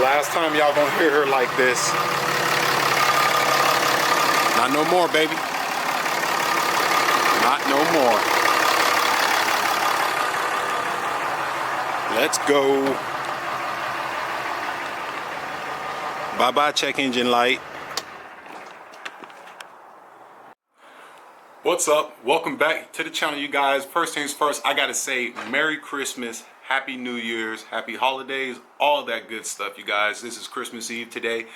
last time y'all gonna hear her like this. Not no more, baby. Not no more. Let's go. Bye-bye check engine light. What's up? Welcome back to the channel, you guys. First things first, I gotta say Merry Christmas, Happy New Year's, Happy Holidays, all that good stuff, you guys. This is Christmas Eve today.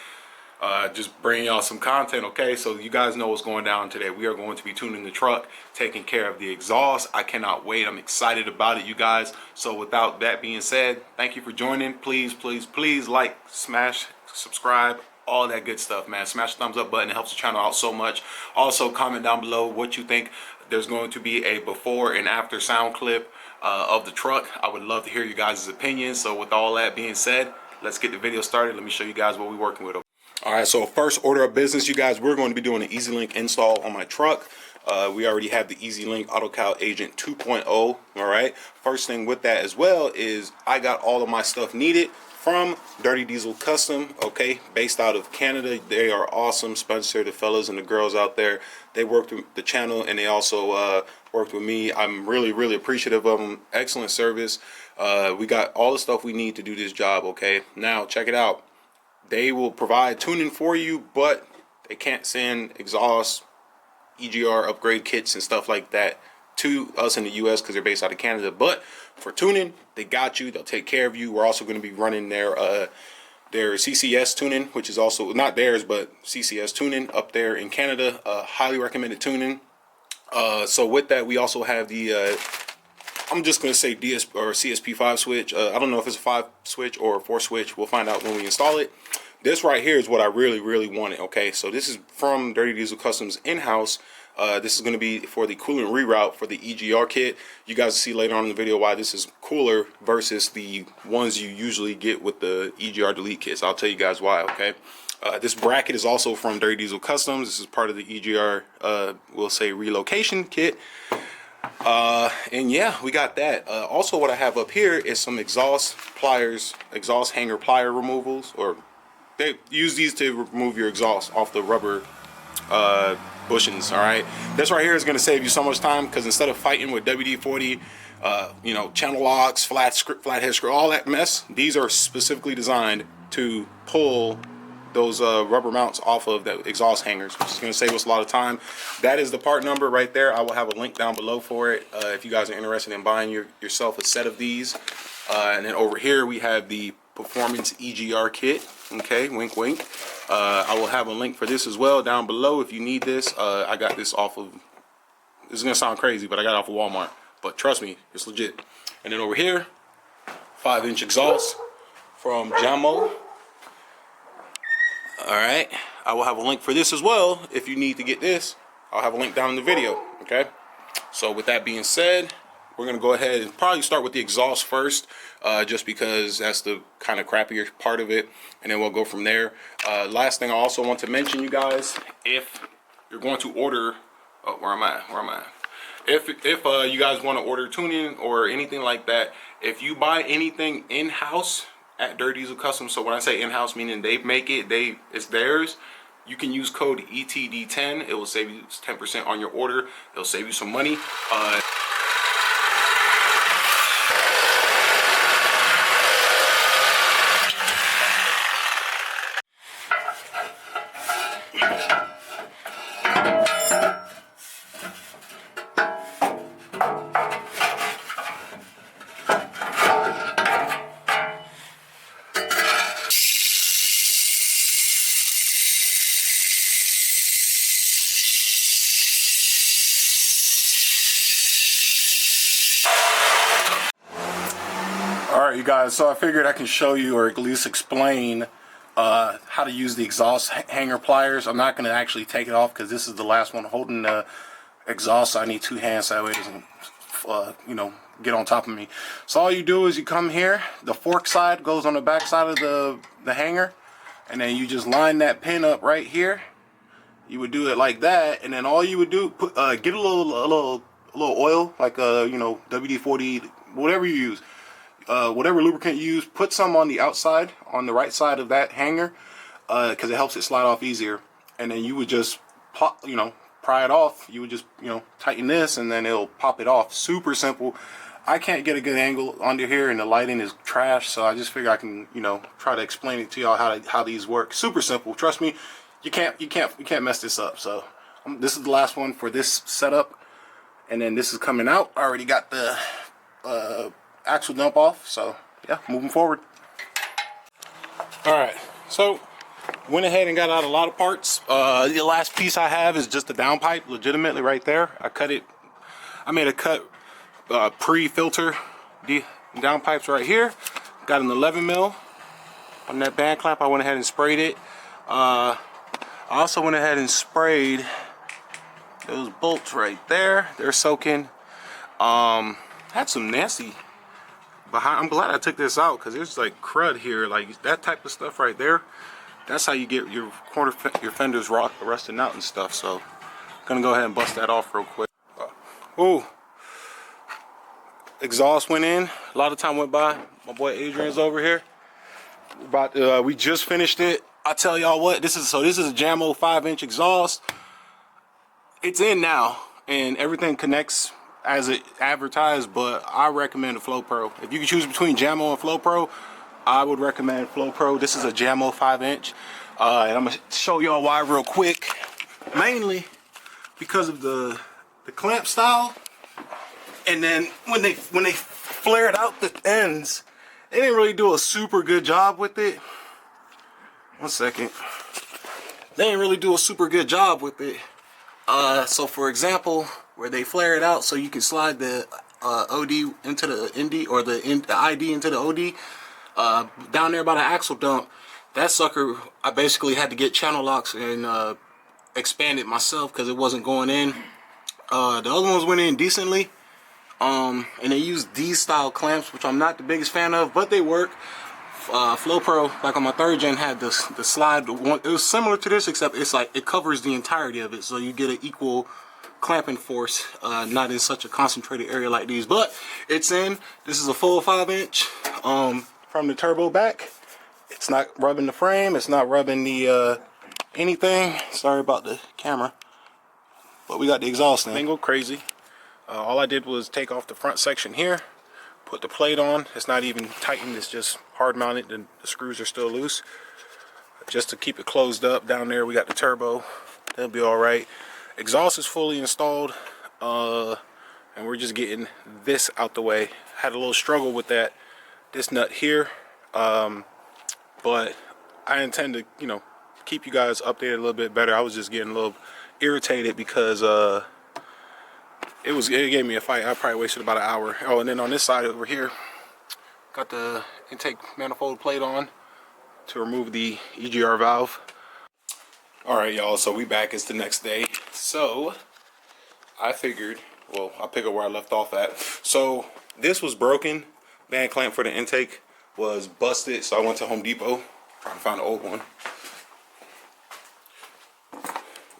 Just bringing y'all some content, okay? So you guys know what's going down today. We are going to be tuning the truck, taking care of the exhaust. I cannot wait. I'm excited about it, you guys. So without that being said, thank you for joining. Please, please, please like, smash, subscribe, all that good stuff, man. Smash the thumbs up button. It helps the channel out so much. Also, comment down below what you think. There's going to be a before and after sound clip of the truck. I would love to hear you guys' opinions. So with all that being said, let's get the video started. Let me show you guys what we're working with. All right, so first order of business, you guys, we're going to be doing an EasyLink install on my truck. We already have the EasyLink AutoCal Agent 2.0, all right? First thing with that as well is I got all of my stuff needed from Dirty Diesel Custom, okay, based out of Canada. They are awesome. Spencer, the fellas and the girls out there, they worked with the channel and they also worked with me. I'm really, really appreciative of them. Excellent service. We got all the stuff we need to do this job, okay? Now, check it out. They will provide tuning for you, but they can't send exhaust, EGR upgrade kits and stuff like that to us in the US because they're based out of Canada. But for tuning, they got you. They'll take care of you. We're also going to be running their CCS tuning, which is also not theirs, but CCS tuning up there in Canada. Highly recommended tuning. So with that, we also have the I'm just going to say DS or CSP5 switch. I don't know if it's a 5 switch or a 4 switch. We'll find out when we install it. This right here is what I really, really wanted. Okay, so this is from Dirty Diesel Customs in-house. This is going to be for the coolant reroute for the EGR kit. You guys will see later on in the video why this is cooler versus the ones you usually get with the EGR delete kits. I'll tell you guys why, okay? This bracket is also from Dirty Diesel Customs. This is part of the EGR, we'll say, relocation kit. And yeah, we got that. Also, what I have up here is some exhaust pliers, exhaust hanger plier removals, or they use these to remove your exhaust off the rubber bushings. All right, this right here is going to save you so much time because instead of fighting with WD-40, you know, channel locks, flathead screw, all that mess, these are specifically designed to pull those rubber mounts off of the exhaust hangers, which is going to save us a lot of time. That is the part number right there. I will have a link down below for it if you guys are interested in buying yourself a set of these. And then over here we have the Performance EGR kit. Okay, wink wink. I will have a link for this as well down below if you need this. I got this off of, this is going to sound crazy, but I got it off of Walmart. But trust me, it's legit. And then over here, 5-inch exhaust from Jamo. Alright, I will have a link for this as well if you need to get this. I'll have a link down in the video, okay? So with that being said, we're going to go ahead and probably start with the exhaust first, just because that's the kind of crappier part of it, and then we'll go from there. Last thing I also want to mention, you guys, if you're going to order, oh, where am I? If you guys want to order tuning or anything like that, if you buy anything in-house at Dirty Diesel Custom, so when I say in-house, meaning they make it, it's theirs, you can use code ETD10. It will save you 10% on your order. It'll save you some money. Alright, you guys, so I figured I can show you or at least explain how to use the exhaust hanger pliers. I'm not going to actually take it off because this is the last one holding the exhaust, so I need two hands so that way it doesn't you know, get on top of me. So all you do is you come here, the fork side goes on the back side of the hanger, and then you just line that pin up right here. You would do it like that, and then all you would do, get a little oil, like you know, WD-40, whatever you use. whatever lubricant you use, put some on the outside, on the right side of that hanger, because it helps it slide off easier. And then you would just pop, pry it off. You would just, tighten this, and then it'll pop it off. Super simple. I can't get a good angle under here, and the lighting is trash, so I just figure I can, try to explain it to y'all how these work. Super simple. Trust me, you can't mess this up. So this is the last one for this setup, and then this is coming out. I already got the axle dump off, so yeah, moving forward. All right, so went ahead and got out a lot of parts. The last piece I have is just the downpipe, legitimately right there. I made a cut pre-filter the downpipes right here. Got an 11 mil on that band clamp. I went ahead and sprayed it. I also went ahead and sprayed those bolts right there. They're soaking. Had some nasty behind. I'm glad I took this out because there's like crud here, like that type of stuff right there. That's how you get your fenders rusting out and stuff. So I'm gonna go ahead and bust that off real quick. Ooh, exhaust went in. A lot of time went by. My boy Adrian's over here. We just finished it. I tell y'all what, this is a Jamo 5-inch exhaust. It's in now, and everything connects as it advertised, but I recommend the Flow Pro. If you can choose between Jamo and Flow Pro, I would recommend Flow Pro. This is a Jamo 5-inch, and I'm gonna show y'all why real quick. Mainly because of the clamp style, and then when they flared out the ends, they didn't really do a super good job with it. One second. They didn't really do a super good job with it. So for example, where they flare it out so you can slide the OD into the ND, or the ID into the OD, down there by the axle dump, that sucker, I basically had to get channel locks and expand it myself because it wasn't going in. The other ones went in decently, and they use these style clamps, which I'm not the biggest fan of, but they work. Flow Pro, like on my 3rd gen, had the slide one. It was similar to this, except it's like it covers the entirety of it, so you get an equal clamping force, not in such a concentrated area like these. But it's in. This is a full 5-inch from the turbo back. It's not rubbing the frame. It's not rubbing the anything. Sorry about the camera, but we got the exhaust in. Didn't go crazy. All I did was take off the front section here, put the plate on. It's not even tightened, it's just hard mounted. The screws are still loose, just to keep it closed up. Down there we got the turbo. That'll be all right. Exhaust is fully installed, and we're just getting this out the way. Had a little struggle with this nut here, but I intend to keep you guys updated a little bit better. I was just getting a little irritated because it gave me a fight. I probably wasted about an hour. Oh, and then on this side over here, got the intake manifold plate on to remove the EGR valve. All right, y'all, so we back. It's the next day. So I figured, well, I'll pick up where I left off at. So this was broken. Band clamp for the intake was busted, so I went to Home Depot, trying to find an old one.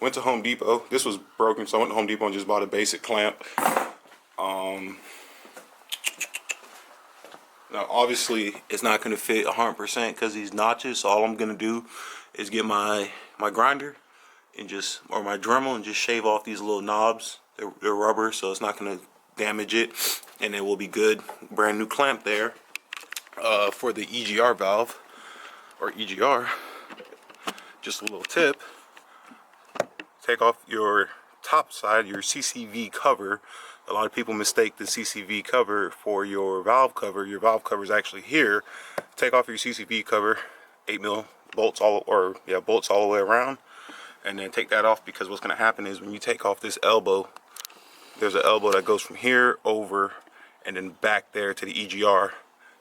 Went to Home Depot. This was broken, so I went to Home Depot and just bought a basic clamp. Now, obviously, it's not going to fit 100% because these notches. So all I'm going to do is get my grinder and or my Dremel, and just shave off these little knobs. They're rubber, so it's not going to damage it, and it will be good. Brand new clamp there for the EGR valve, or EGR. Just a little tip. Take off your top side, your CCV cover. A lot of people mistake the CCV cover for your valve cover. Your valve cover is actually here. Take off your CCV cover, 8mm bolts bolts all the way around, and then take that off, because what's going to happen is when you take off this elbow, there's an elbow that goes from here over and then back there to the EGR.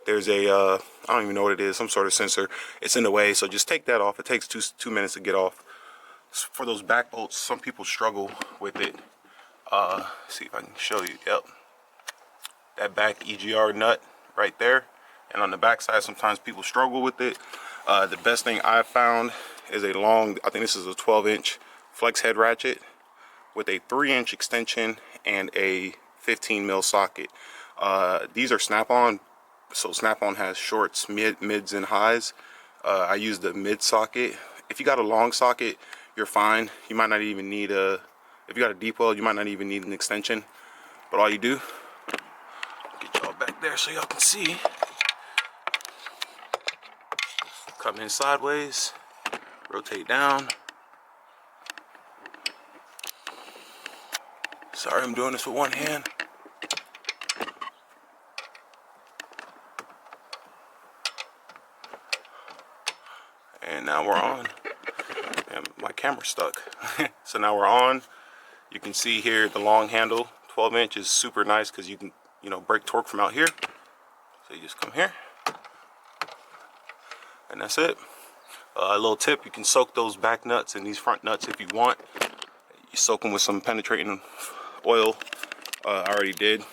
There's a I don't even know what it is, some sort of sensor. It's in the way, so just take that off. It takes two minutes to get off. For those back bolts, some people struggle with it. See if I can show you. Yep, that back EGR nut right there, and on the back side sometimes people struggle with it. The best thing I've found is a long, I think this is a 12-inch flex head ratchet with a 3-inch extension and a 15mm socket. These are snap-on So Snap-on has shorts, mids, and highs. I use the mid socket. If you got a long socket, you're fine. You might not even need a, if you got a deep well, you might not even need an extension. But all you do, get y'all back there so y'all can see. Come in sideways, rotate down. Sorry, I'm doing this with one hand. And now we're on. And my camera's stuck. So now we're on. You can see here the long handle, 12-inch is super nice because you can, break torque from out here. So you just come here. And that's it. A little tip, you can soak those back nuts and these front nuts if you want. You soak them with some penetrating oil. I already did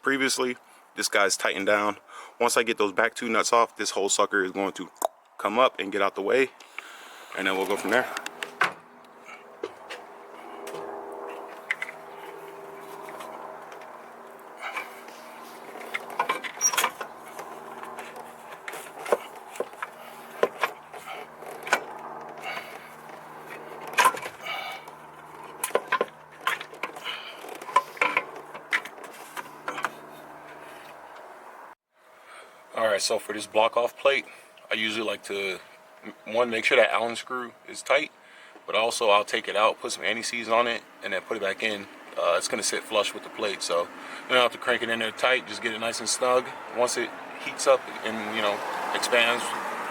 previously. This guy's tightened down. Once I get those back two nuts off, this whole sucker is going to come up and get out the way, and then we'll go from there. Alright, so for this block off plate, I usually like to, one, make sure that Allen screw is tight, but also I'll take it out, put some anti-seize on it, and then put it back in. It's going to sit flush with the plate, so you don't have to crank it in there tight, just get it nice and snug. Once it heats up and, expands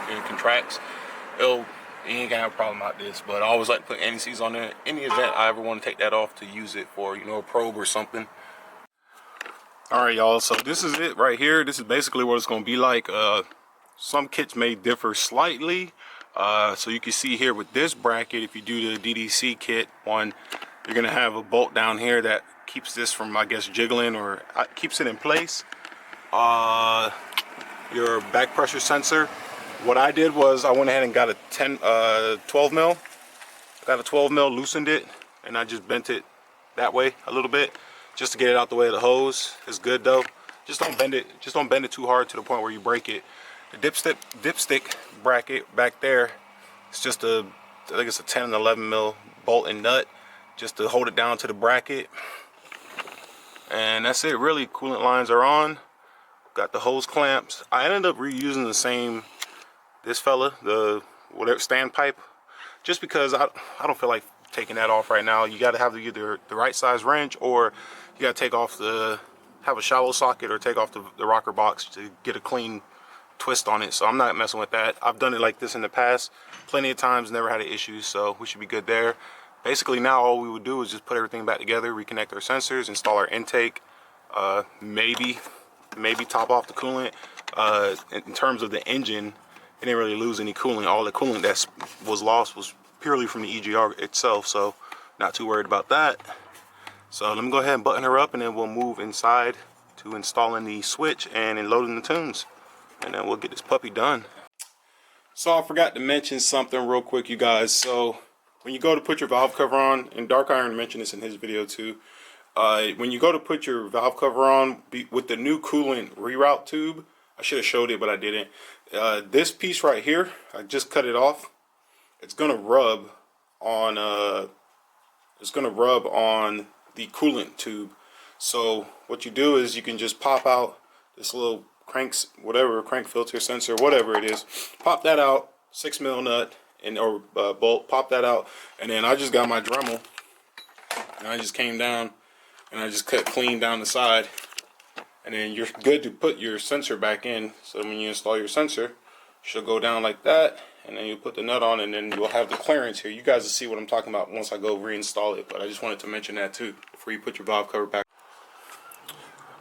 and contracts, you ain't gonna have a problem like this. But I always like to put anti-seize on there in the event I ever want to take that off to use it for, a probe or something. Alright, y'all, so this is it right here. This is basically what it's going to be like. Some kits may differ slightly. So you can see here with this bracket, if you do the DDC kit one, you're going to have a bolt down here that keeps this from, I guess, jiggling, or keeps it in place. Your back pressure sensor. What I did was I went ahead and got a 12 mil. Got a 12 mil, loosened it, and I just bent it that way a little bit, just to get it out the way of the hose. It's good though. Just don't bend it. Just don't bend it too hard to the point where you break it. The dipstick bracket back there, it's just I think it's a 10 and 11 mil bolt and nut, just to hold it down to the bracket. And that's it really. Coolant lines are on. Got the hose clamps. I ended up reusing the same, this fella, the whatever standpipe, just because I don't feel like taking that off right now. You got to have either the right size wrench, or you got to take off have a shallow socket, or take off the rocker box to get a clean twist on it. So I'm not messing with that. I've done it like this in the past plenty of times, never had an issue, so we should be good there. Basically now all we would do is just put everything back together, reconnect our sensors, install our intake, maybe top off the coolant. In terms of the engine, it didn't really lose any coolant. All the coolant that was lost was purely from the EGR itself, so not too worried about that. So let me go ahead and button her up, and then we'll move inside to installing the switch and loading the tunes, and then we'll get this puppy done. So I forgot to mention something real quick, you guys. So when you go to put your valve cover on, and Dark Iron mentioned this in his video too, when you go to put your valve cover on with the new coolant reroute tube, I should have showed it but I didn't. This piece right here, I just cut it off. It's gonna rub on the coolant tube. So what you do is you can just pop out this little crank filter sensor, whatever it is, pop that out, 6 mil nut or bolt, pop that out, and then I just got my Dremel and I just came down and I just cut clean down the side, and then you're good to put your sensor back in. So when you install your sensor, she'll go down like that, and then you put the nut on, and then you'll have the clearance here. You guys will see what I'm talking about once I go reinstall it, but I just wanted to mention that too before you put your valve cover back.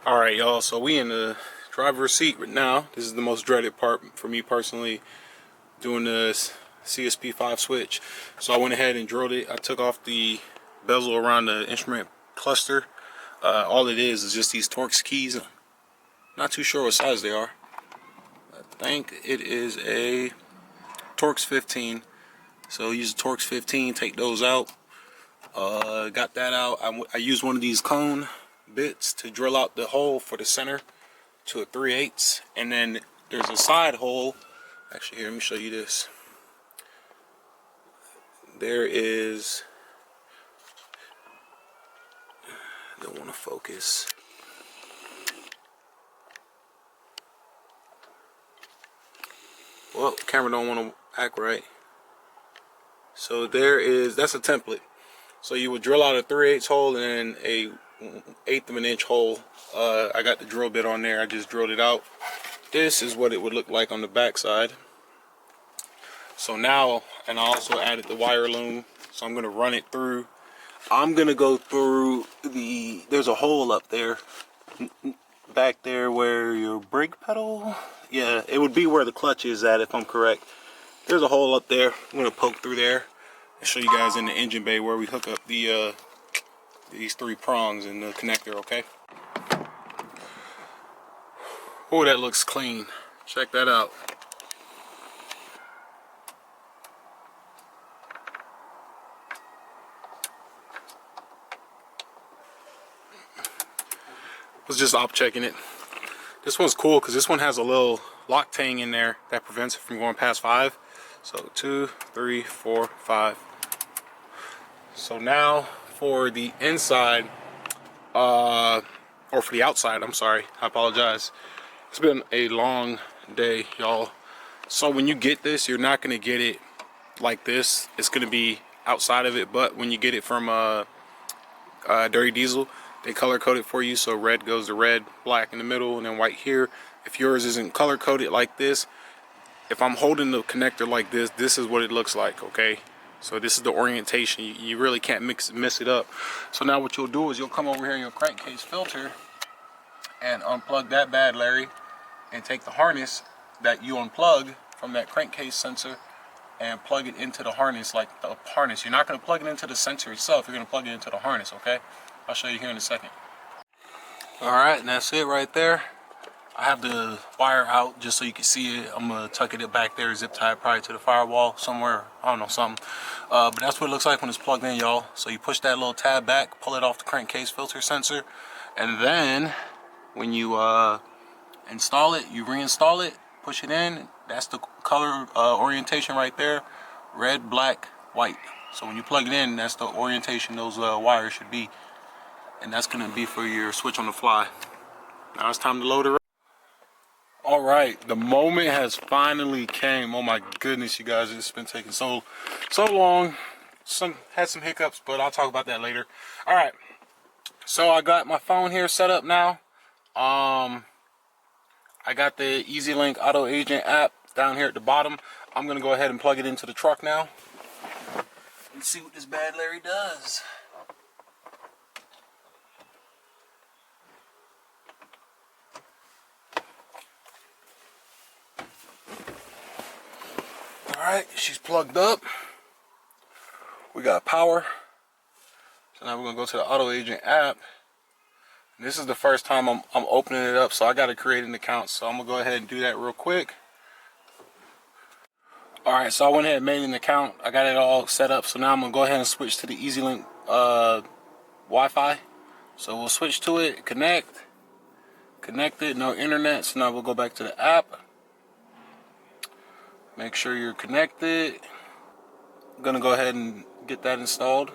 Alright y'all, so we in the driver's seat right now. This is the most dreaded part for me personally, doing this CSP5 switch. So I went ahead and drilled it. I took off the bezel around the instrument cluster. All it is just these Torx keys. Not too sure what size they are. I think it is a Torx 15. So use a Torx 15, take those out. Got that out. I used one of these cone bits to drill out the hole for the center to a 3/8, and then there's a side hole. Actually, here, let me show you this. There is, don't want to focus. Well, camera don't want to act right. So there is, that's a template. So you would drill out a 3/8 hole and a 1/8 of an inch hole. I got the drill bit on there. I just drilled it out. This is what it would look like on the back side. So now, and I also added the wire loom. So I'm gonna run it through. I'm gonna go through there's a hole up there, back there where your brake pedal, yeah, it would be where the clutch is at if I'm correct. There's a hole up there. I'm gonna poke through there and show you guys in the engine bay where we hook up the these 3 prongs and the connector. Okay. Oh, that looks clean. Check that out. Was just op checking it. This one's cool because this one has a little lock tang in there that prevents it from going past 5. So 2, 3, 4, 5. So now for the inside, or for the outside, I'm sorry, I apologize. It's been a long day, y'all. So when you get this, you're not gonna get it like this. It's gonna be outside of it, but when you get it from Dirty Diesel, they color code it for you. So red goes to red, black in the middle, and then white here. If yours isn't color coded like this, if I'm holding the connector like this, this is what it looks like, okay? So this is the orientation. You really can't mess it up. So now what you'll do is you'll come over here in your crankcase filter and unplug that bad Larry, and take the harness that you unplug from that crankcase sensor and plug it into the harness, like the harness. You're not going to plug it into the sensor itself. You're going to plug it into the harness, okay? I'll show you here in a second. Alright, and that's it right there. I have the wire out just so you can see it. I'm going to tuck it back there, zip tie it probably to the firewall somewhere. I don't know, something. But that's what it looks like when it's plugged in, y'all. So you push that little tab back, pull it off the crankcase filter sensor, and then when you install it, you reinstall it, push it in. That's the color orientation right there. Red, black, white. So when you plug it in, that's the orientation those wires should be. And that's going to be for your switch on the fly. Now it's time to load it up. Alright, the moment has finally came. Oh my goodness, you guys, it's been taking so long. Had some hiccups, but I'll talk about that later. Alright, so I got my phone here set up now. I got the EasyLink Auto Agent app down here at the bottom. I'm going to go ahead and plug it into the truck now and see what this bad Larry does. Alright, she's plugged up. We got power. So now we're going to go to the Auto Agent app. And this is the first time I'm opening it up, so I got to create an account. So I'm going to go ahead and do that real quick. Alright, so I went ahead and made an account. I got it all set up. So now I'm going to go ahead and switch to the EasyLink Wi-Fi. So we'll switch to it, connect it, no internet. So now we'll go back to the app. Make sure you're connected. I'm gonna go ahead and get that installed.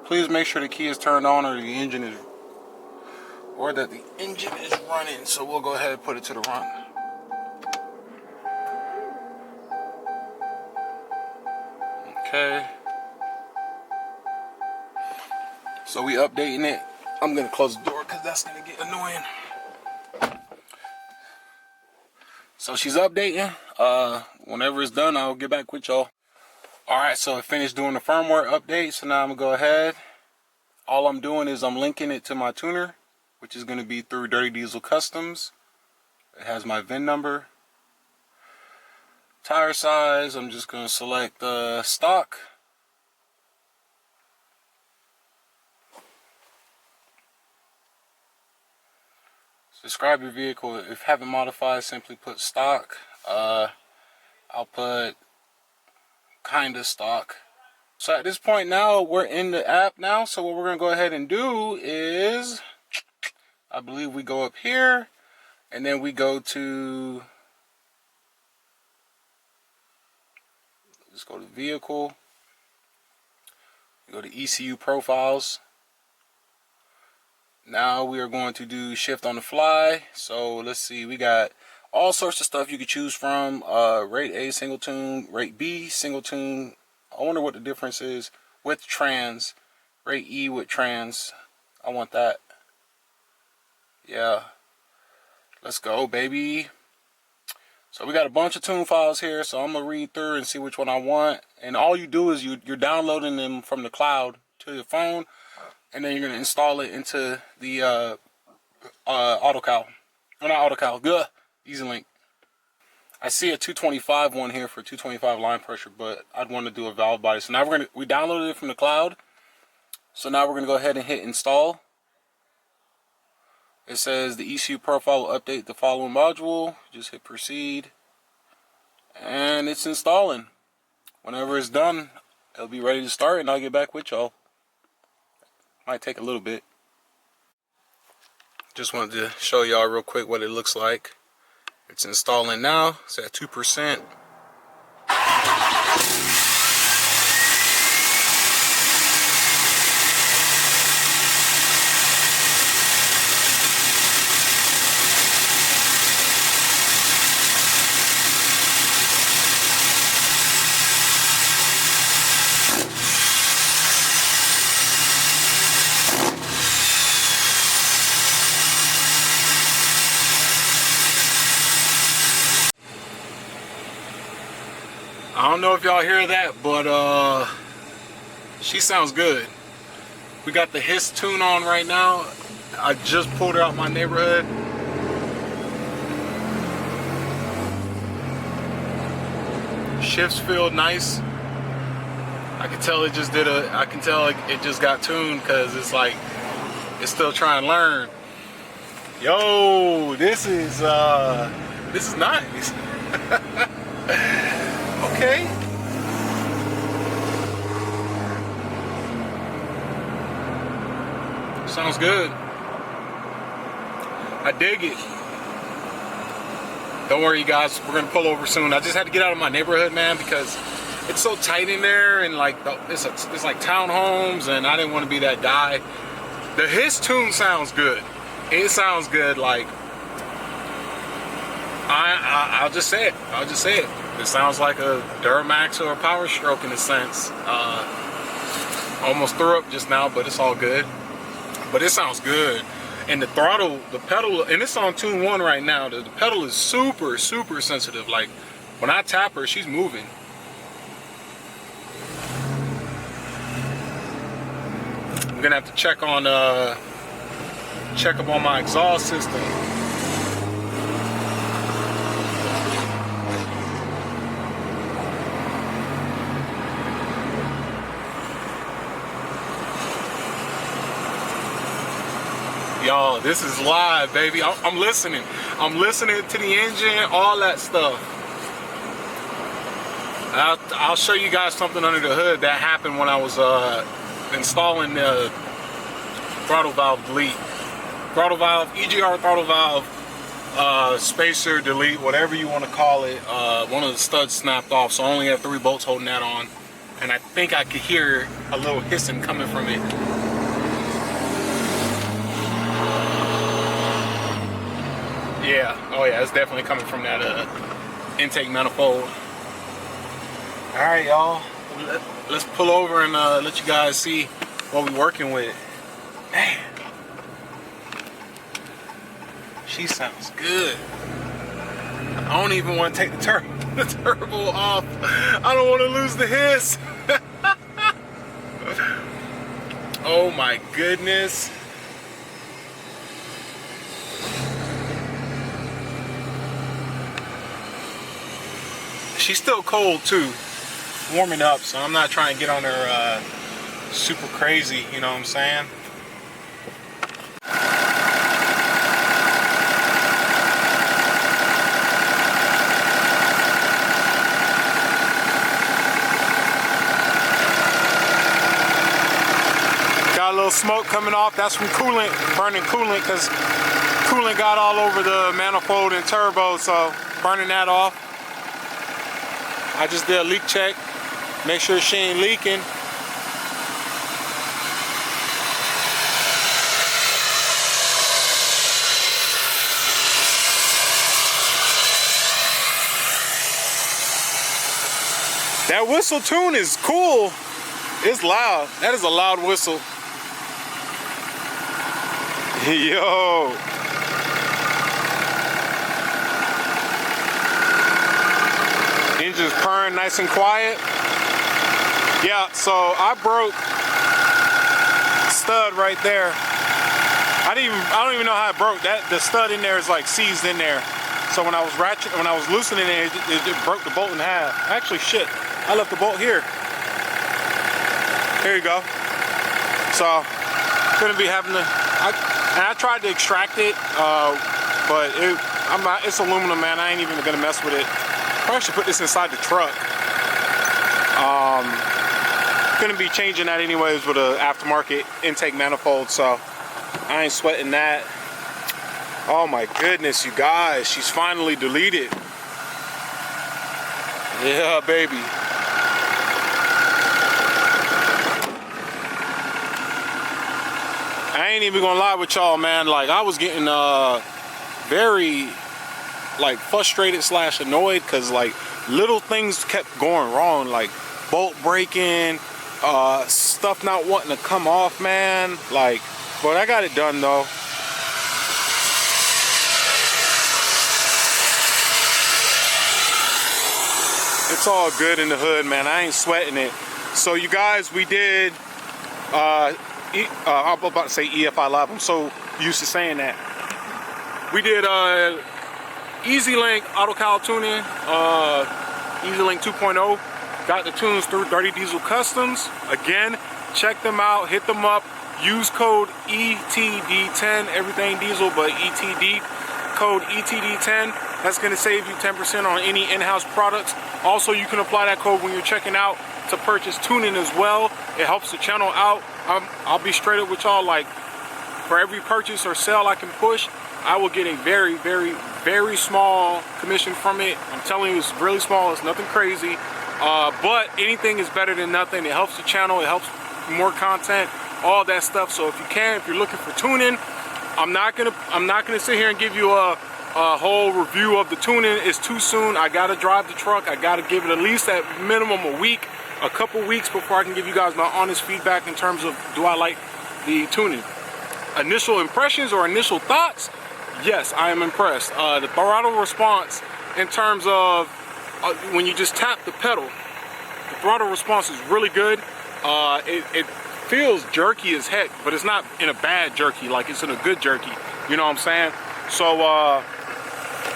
Please make sure the key is turned on or that the engine is running. So we'll go ahead and put it to the run. Okay. So we updating it. I'm gonna close the door because that's gonna get annoying. So she's updating. Whenever it's done, I'll get back with y'all. Alright, so I finished doing the firmware update. So now I'm going to go ahead. All I'm doing is I'm linking it to my tuner, which is going to be through Dirty Diesel Customs. It has my VIN number. Tire size, I'm just going to select stock. Describe your vehicle. If haven't modified, simply put stock. I'll put kinda stock. So at this point now, we're in the app now. So what we're gonna go ahead and do is, I believe we go up here, and then we go to, let's go to vehicle, go to ECU profiles. Now we are going to do shift on the fly. So let's see, we got all sorts of stuff you could choose from. Rate A single tune, rate B single tune. I wonder what the difference is with trans. Rate E with trans. I want that. Yeah. Let's go, baby. So we got a bunch of tune files here, so I'm gonna read through and see which one I want. And all you do is you're downloading them from the cloud to your phone, and then you're gonna install it into the AutoCal. Or not AutoCal, good. EasyLink. I see a 225 one here for 225 line pressure, but I'd want to do a valve body. So now we downloaded it from the cloud. So now we're gonna go ahead and hit install. It says the ECU profile will update the following module. Just hit proceed, and it's installing. Whenever it's done, it'll be ready to start, and I'll get back with y'all. Might take a little bit. Just wanted to show y'all real quick what it looks like. It's installing now. It's at 2%. I don't know if y'all hear that, but she sounds good. We got the Hiss tune on right now. I just pulled her out my neighborhood. Shifts feel nice. I can tell it just it just got tuned because it's like it's still trying to learn. Yo, this is nice. Okay. Sounds good. I dig it. Don't worry, you guys. We're gonna pull over soon. I just had to get out of my neighborhood, man, because it's so tight in there, and like it's like townhomes, and I didn't want to be that guy. The Hiss tune sounds good. It sounds good. Like I'll just say it. I'll just say it. It sounds like a Duramax or a Power Stroke in a sense. Almost threw up just now, but it's all good. But it sounds good. And the throttle, the pedal, and it's on tune 1 right now. The pedal is super, super sensitive. Like when I tap her, she's moving. I'm gonna have to check up on my exhaust system. Y'all, this is live, baby. I'm listening. I'm listening to the engine, all that stuff. I'll show you guys something under the hood that happened when I was installing the throttle valve delete. Throttle valve, EGR throttle valve, spacer delete, whatever you want to call it. One of the studs snapped off, so I only have 3 bolts holding that on. And I think I could hear a little hissing coming from it. Yeah, oh yeah, it's definitely coming from that intake manifold. Alright, y'all, let's pull over and let you guys see what we're working with. Man, she sounds good. I don't even want to take the turbo off. I don't want to lose the hiss. Oh my goodness. She's still cold too, warming up, so I'm not trying to get on her super crazy, you know what I'm saying? Got a little smoke coming off. That's from coolant, burning coolant, because coolant got all over the manifold and turbo, so burning that off. I just did a leak check, make sure she ain't leaking. That whistle tune is cool. It's loud. That is a loud whistle. Yo. Engine's purring nice and quiet. Yeah, so I broke stud right there. I don't even know how it broke. The stud in there is like seized in there. So when I was loosening it, it broke the bolt in half. Actually, shit. I left the bolt here. Here you go. So, gonna be having to. I tried to extract it, but it's aluminum, man. I ain't even gonna mess with it. Probably should put this inside the truck. Gonna be changing that anyways with an aftermarket intake manifold, so I ain't sweating that. Oh my goodness, you guys, she's finally deleted. Yeah, baby. I ain't even gonna lie with y'all, man. Like, I was getting very like frustrated / annoyed because like little things kept going wrong, like bolt breaking, stuff not wanting to come off, man. Like, but I got it done though. It's all good in the hood, man. I ain't sweating it. So you guys, we did I'm about to say EFI Live. I'm so used to saying that. We did Easy Link Auto Cal tuning, Easy Link 2.0. Got the tunes through Dirty Diesel Customs. Again, check them out, hit them up. Use code ETD10, everything diesel, but ETD, code ETD10. That's gonna save you 10% on any in-house products. Also, you can apply that code when you're checking out to purchase tuning as well. It helps the channel out. I'll be straight up with y'all, like, for every purchase or sale I can push, I will get a very, very, very small commission from it. I'm telling you, it's really small, it's nothing crazy. But anything is better than nothing. It helps the channel, it helps more content, all that stuff. So if you're looking for tuning, I'm not gonna sit here and give you a whole review of the tuning. It's too soon. I gotta drive the truck. I gotta give it at least at minimum a week, a couple weeks before I can give you guys my honest feedback in terms of do I like the tuning. Initial impressions or initial thoughts, yes, I am impressed. The throttle response in terms of when you just tap the pedal, the throttle response is really good. It feels jerky as heck, but it's not in a bad jerky, like it's in a good jerky. You know what I'm saying? So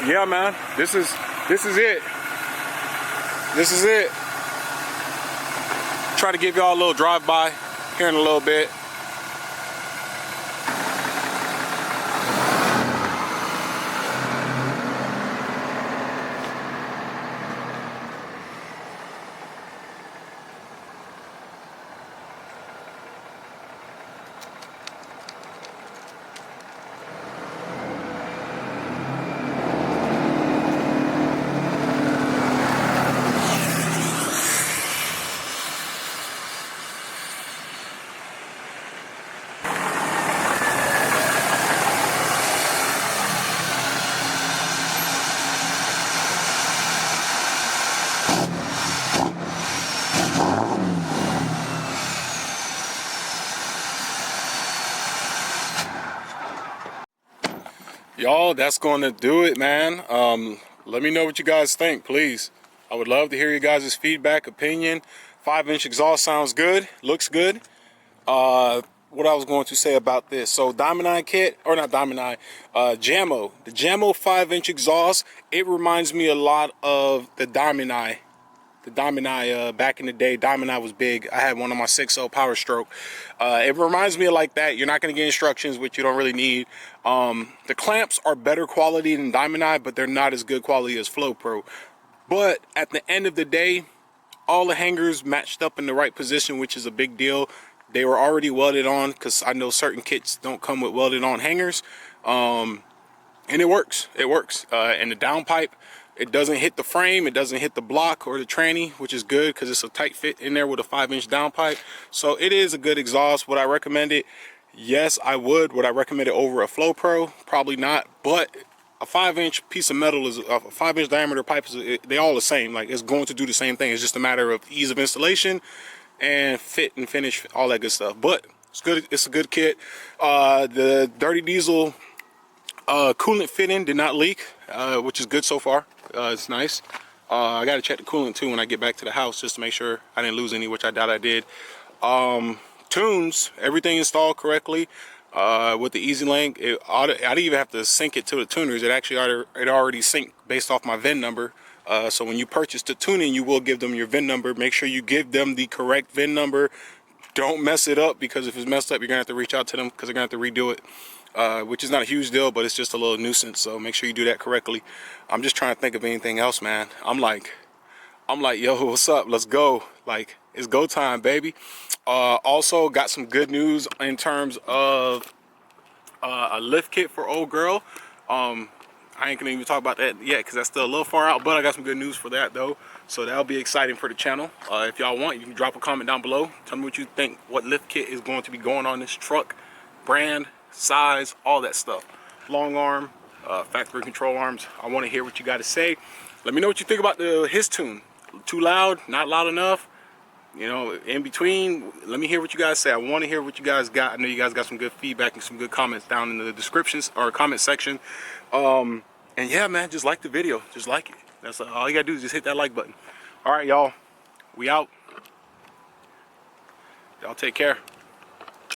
yeah, man, this is it. This is it. Try to give y'all a little drive-by here in a little bit. Y'all, that's going to do it, man. Let me know what you guys think, please. I would love to hear you guys' feedback, opinion. 5-inch exhaust sounds good, looks good. What I was going to say about this. So Diamond Eye kit, or not Diamond Eye, Jammo. The Jammo 5-inch exhaust, it reminds me a lot of the Diamond Eye. The Diamond Eye, back in the day, Diamond Eye was big. I had one on my 6.0 Power Stroke. It reminds me of like that. You're not going to get instructions, which you don't really need. The clamps are better quality than Diamond Eye, but they're not as good quality as Flow Pro. But at the end of the day, all the hangers matched up in the right position, which is a big deal. They were already welded on, because I know certain kits don't come with welded on hangers. and it works. It works. And the downpipe, it doesn't hit the frame, it doesn't hit the block or the tranny, which is good because it's a tight fit in there with a 5-inch downpipe. So it is a good exhaust. Would I recommend it? Yes, I would. Would I recommend it over a Flow Pro? Probably not. But a 5-inch piece of metal is a 5-inch diameter pipe. They all the same. Like, it's going to do the same thing. It's just a matter of ease of installation and fit and finish, all that good stuff. But it's good. It's a good kit. The Dirty Diesel coolant fitting did not leak, which is good so far. It's nice. I got to check the coolant too when I get back to the house just to make sure I didn't lose any, which I doubt I did. Tunes, everything installed correctly with the Easy Link. I didn't even have to sync it to the tuners. It actually already synced based off my VIN number. So when you purchase the tuning, you will give them your VIN number. Make sure you give them the correct VIN number. Don't mess it up, because if it's messed up, you're gonna have to reach out to them because they're gonna have to redo it. Which is not a huge deal, but it's just a little nuisance. So make sure you do that correctly. I'm just trying to think of anything else, man. I'm like, yo, what's up? Let's go. Like, it's go time, baby. Also got some good news in terms of a lift kit for old girl. I ain't gonna even talk about that yet because that's still a little far out, but I got some good news for that though. So that'll be exciting for the channel. If y'all want, you can drop a comment down below. Tell me what you think, what lift kit is going to be going on this truck, brand, size, all that stuff. Long arm, factory control arms. I want to hear what you got to say. Let me know what you think about his tune. Too loud, not loud enough, you know, in between. Let me hear what you guys say. I want to hear what you guys got. I know you guys got some good feedback and some good comments down in the descriptions or comment section. And yeah, man, just like the video. Just like it. That's all you gotta do, is just hit that like button. All right, y'all, we out. Y'all take care.